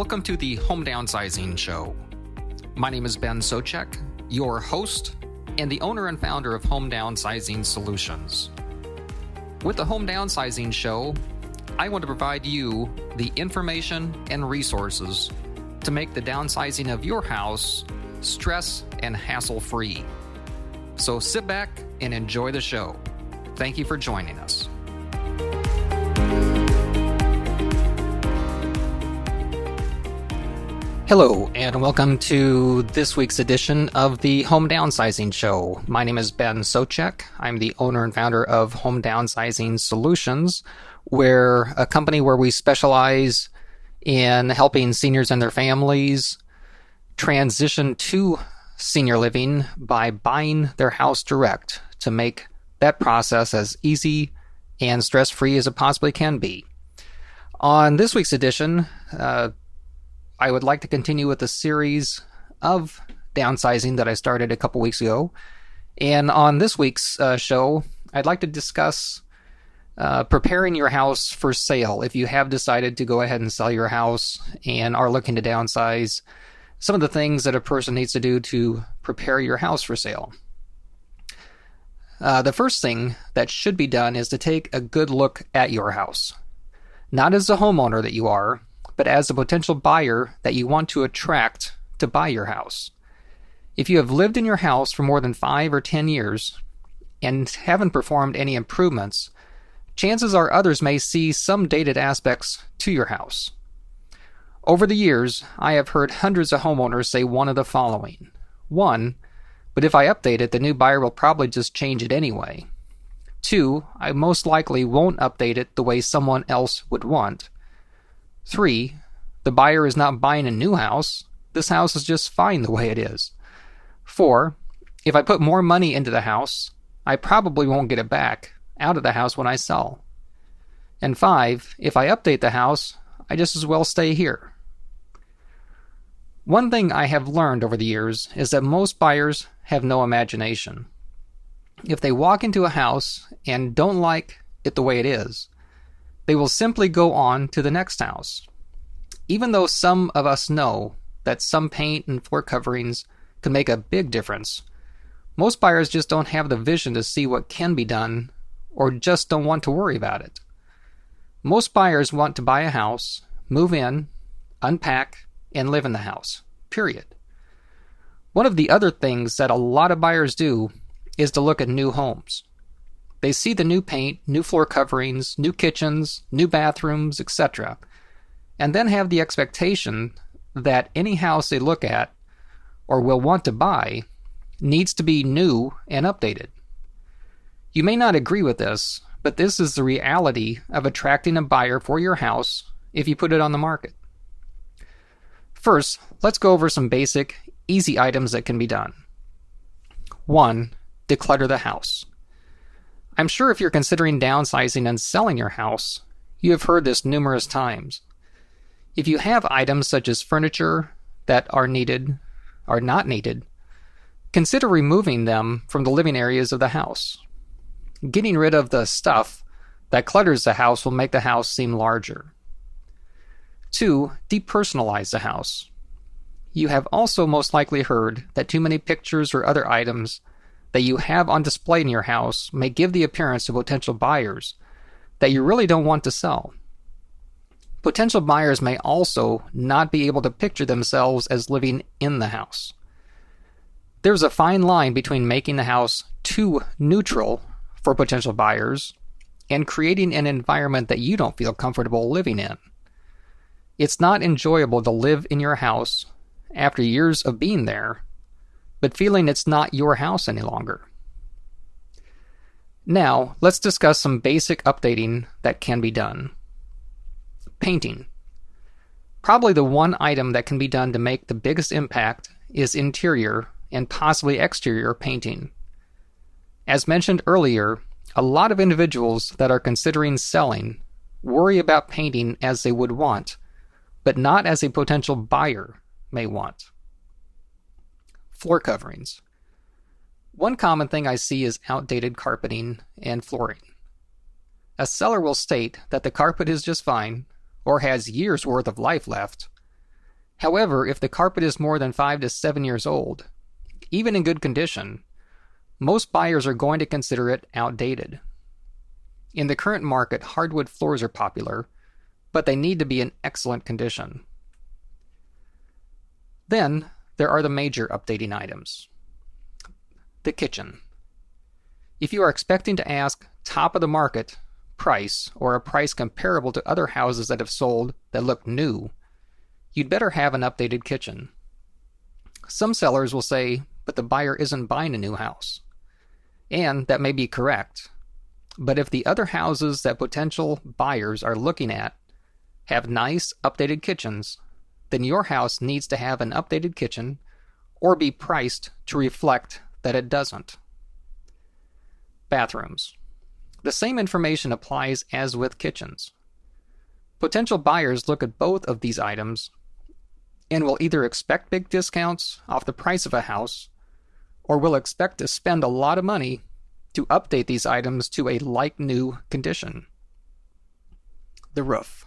Welcome to the Home Downsizing Show. My name is Ben Souchek, your host and the owner and founder of Home Downsizing Solutions. With the Home Downsizing Show, I want to provide you the information and resources to make the downsizing of your house stress and hassle-free. So sit back and enjoy the show. Thank you for joining us. Hello, and welcome to this week's edition of the Home Downsizing Show. My name is Ben Souchek. I'm the owner and founder of Home Downsizing Solutions, we're a company where we specialize in helping seniors and their families transition to senior living by buying their house direct to make that process as easy and stress-free as it possibly can be. On this week's edition, I would like to continue with the series of downsizing that I started a couple weeks ago. And on this week's show, I'd like to discuss preparing your house for sale. If you have decided to go ahead and sell your house and are looking to downsize, some of the things that a person needs to do to prepare your house for sale. The first thing that should be done is to take a good look at your house. Not as a homeowner that you are, but as a potential buyer that you want to attract to buy your house. If you have lived in your house for more than 5 or 10 years and haven't performed any improvements, chances are others may see some dated aspects to your house. Over the years, I have heard hundreds of homeowners say one of the following. 1, but if I update it, the new buyer will probably just change it anyway. 2, I most likely won't update it the way someone else would want. 3, the buyer is not buying a new house. This house is just fine the way it is. 4, if I put more money into the house, I probably won't get it back out of the house when I sell. And 5, if I update the house, I just as well stay here. One thing I have learned over the years is that most buyers have no imagination. If they walk into a house and don't like it the way it is, they will simply go on to the next house. Even though some of us know that some paint and floor coverings can make a big difference, most buyers just don't have the vision to see what can be done or just don't want to worry about it. Most buyers want to buy a house, move in, unpack, and live in the house, period. One of the other things that a lot of buyers do is to look at new homes. They see the new paint, new floor coverings, new kitchens, new bathrooms, etc., and then have the expectation that any house they look at or will want to buy needs to be new and updated. You may not agree with this, but this is the reality of attracting a buyer for your house if you put it on the market. First, let's go over some basic, easy items that can be done. 1, declutter the house. I'm sure if you're considering downsizing and selling your house, you have heard this numerous times. If you have items such as furniture that are not needed, consider removing them from the living areas of the house. Getting rid of the stuff that clutters the house will make the house seem larger. 2, depersonalize the house. You have also most likely heard that too many pictures or other items that you have on display in your house may give the appearance to potential buyers that you really don't want to sell. Potential buyers may also not be able to picture themselves as living in the house. There's a fine line between making the house too neutral for potential buyers and creating an environment that you don't feel comfortable living in. It's not enjoyable to live in your house after years of being there, but feeling it's not your house any longer. Now, let's discuss some basic updating that can be done. Painting. Probably the one item that can be done to make the biggest impact is interior and possibly exterior painting. As mentioned earlier, a lot of individuals that are considering selling worry about painting as they would want, but not as a potential buyer may want. Floor coverings. One common thing I see is outdated carpeting and flooring. A seller will state that the carpet is just fine or has years' worth of life left, However, if the carpet is more than 5 to 7 years old, even in good condition, most buyers are going to consider it outdated. In the current market, hardwood floors are popular, but they need to be in excellent condition. Then, there are the major updating items. The kitchen. If you are expecting to ask top of the market price or a price comparable to other houses that have sold that look new, you'd better have an updated kitchen. Some sellers will say, but the buyer isn't buying a new house. And that may be correct. But if the other houses that potential buyers are looking at have nice, updated kitchens, then your house needs to have an updated kitchen or be priced to reflect that it doesn't. Bathrooms. The same information applies as with kitchens. Potential buyers look at both of these items and will either expect big discounts off the price of a house or will expect to spend a lot of money to update these items to a like-new condition. The roof.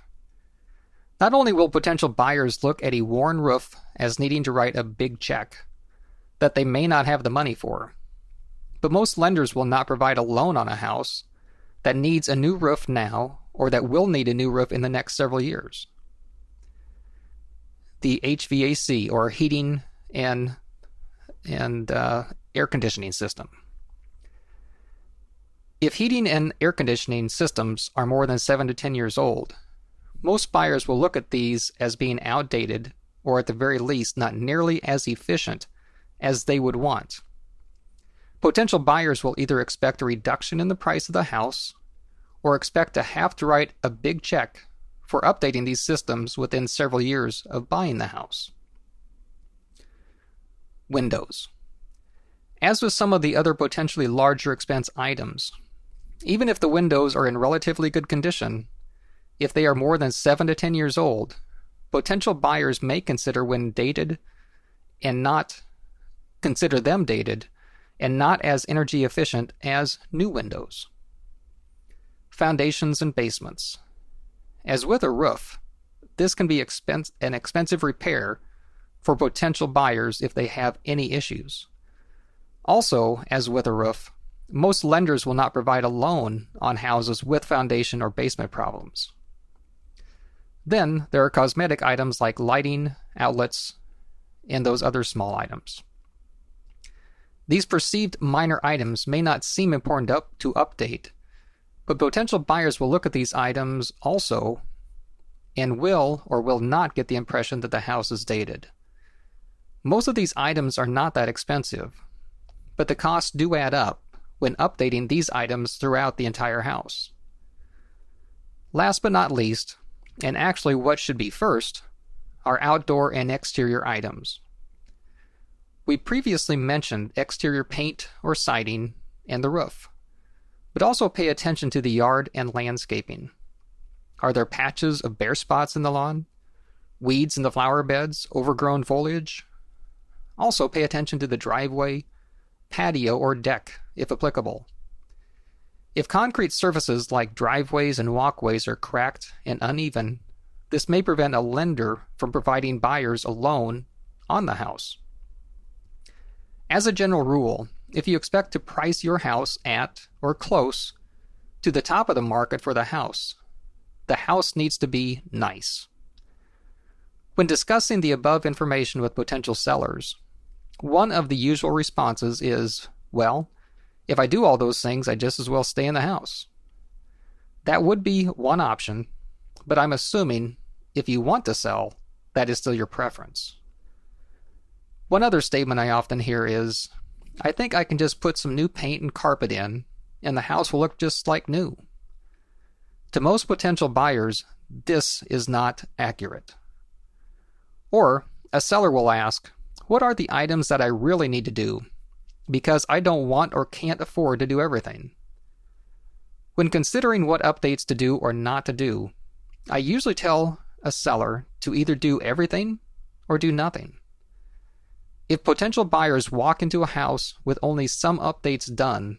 Not only will potential buyers look at a worn roof as needing to write a big check that they may not have the money for, but most lenders will not provide a loan on a house that needs a new roof now or that will need a new roof in the next several years. The HVAC, or heating and air conditioning system. If heating and air conditioning systems are more than 7 to 10 years old, most buyers will look at these as being outdated or at the very least not nearly as efficient as they would want. Potential buyers will either expect a reduction in the price of the house or expect to have to write a big check for updating these systems within several years of buying the house. Windows. As with some of the other potentially larger expense items, even if the windows are in relatively good condition, if they are more than 7 to 10 years old, potential buyers may consider them dated and not as energy efficient as new windows. Foundations and basements. As with a roof, this can be an expensive repair for potential buyers if they have any issues. Also, as with a roof, most lenders will not provide a loan on houses with foundation or basement problems. Then there are cosmetic items like lighting, outlets, and those other small items. These perceived minor items may not seem important to update, but potential buyers will look at these items also and will or will not get the impression that the house is dated. Most of these items are not that expensive, but the costs do add up when updating these items throughout the entire house. Last but not least, and actually what should be first, are outdoor and exterior items. We previously mentioned exterior paint or siding and the roof, but also pay attention to the yard and landscaping. Are there patches of bare spots in the lawn? Weeds in the flower beds? Overgrown foliage? Also pay attention to the driveway, patio, or deck, if applicable. If concrete surfaces like driveways and walkways are cracked and uneven, this may prevent a lender from providing buyers a loan on the house. As a general rule, if you expect to price your house at or close to the top of the market for the house needs to be nice. When discussing the above information with potential sellers, one of the usual responses is, well, if I do all those things, I just as well stay in the house. That would be one option, but I'm assuming if you want to sell, that is still your preference. One other statement I often hear is, I think I can just put some new paint and carpet in, and the house will look just like new. To most potential buyers, this is not accurate. Or, a seller will ask, what are the items that I really need to do? Because I don't want or can't afford to do everything. When considering what updates to do or not to do, I usually tell a seller to either do everything or do nothing. If potential buyers walk into a house with only some updates done,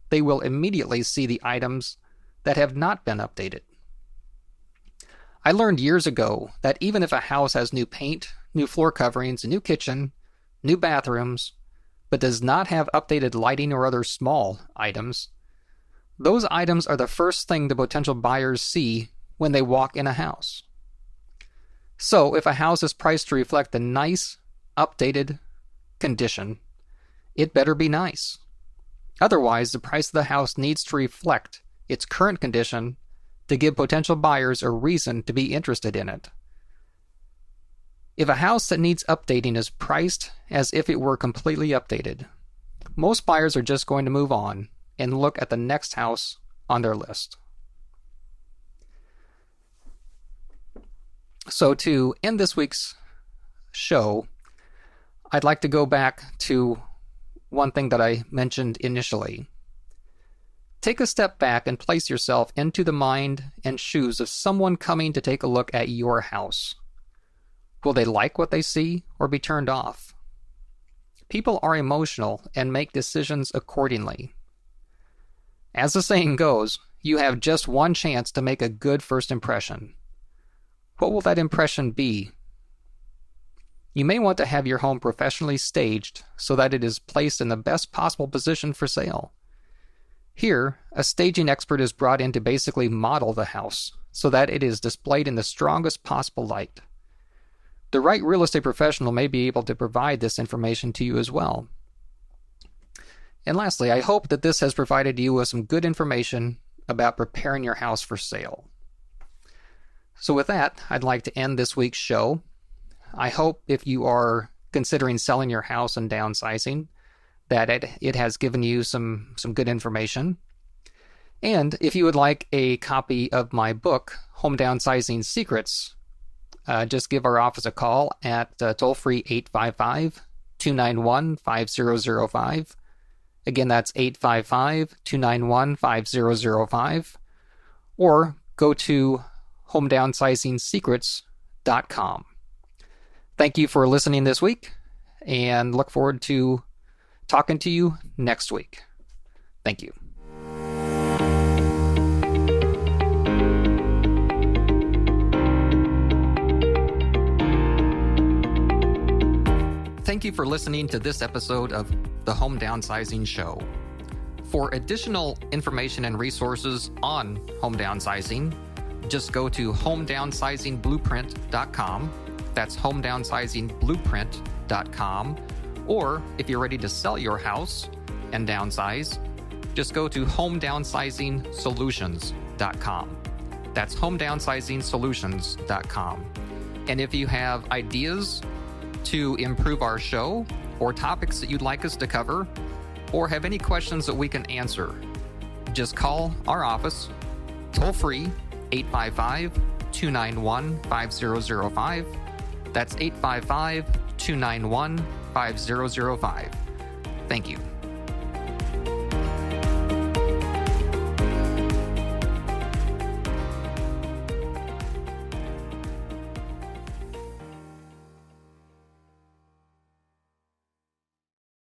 they will immediately see the items that have not been updated. I learned years ago that even if a house has new paint, new floor coverings, a new kitchen, new bathrooms, but does not have updated lighting or other small items, those items are the first thing the potential buyers see when they walk in a house. So if a house is priced to reflect a nice, updated condition, it better be nice. Otherwise, the price of the house needs to reflect its current condition to give potential buyers a reason to be interested in it. If a house that needs updating is priced as if it were completely updated, most buyers are just going to move on and look at the next house on their list. So to end this week's show, I'd like to go back to one thing that I mentioned initially. Take a step back and place yourself into the mind and shoes of someone coming to take a look at your house. Will they like what they see or be turned off? People are emotional and make decisions accordingly. As the saying goes, you have just one chance to make a good first impression. What will that impression be? You may want to have your home professionally staged so that it is placed in the best possible position for sale. Here, a staging expert is brought in to basically model the house so that it is displayed in the strongest possible light. The right real estate professional may be able to provide this information to you as well. And lastly, I hope that this has provided you with some good information about preparing your house for sale. So with that, I'd like to end this week's show. I hope if you are considering selling your house and downsizing, that it has given you some good information. And if you would like a copy of my book, Home Downsizing Secrets, just give our office a call at toll-free 855-291-5005. Again, that's 855-291-5005. Or go to homedownsizing-secrets.com. Thank you for listening this week, and look forward to talking to you next week. Thank you. Thank you for listening to this episode of the Home Downsizing Show. For additional information and resources on home downsizing, just go to homedownsizingblueprint.com. That's homedownsizingblueprint.com. Or if you're ready to sell your house and downsize, just go to homedownsizingsolutions.com. That's homedownsizingsolutions.com. And if you have ideas to improve our show or topics that you'd like us to cover, or have any questions that we can answer, just call our office toll-free 855-291-5005. That's 855-291-5005. Thank you.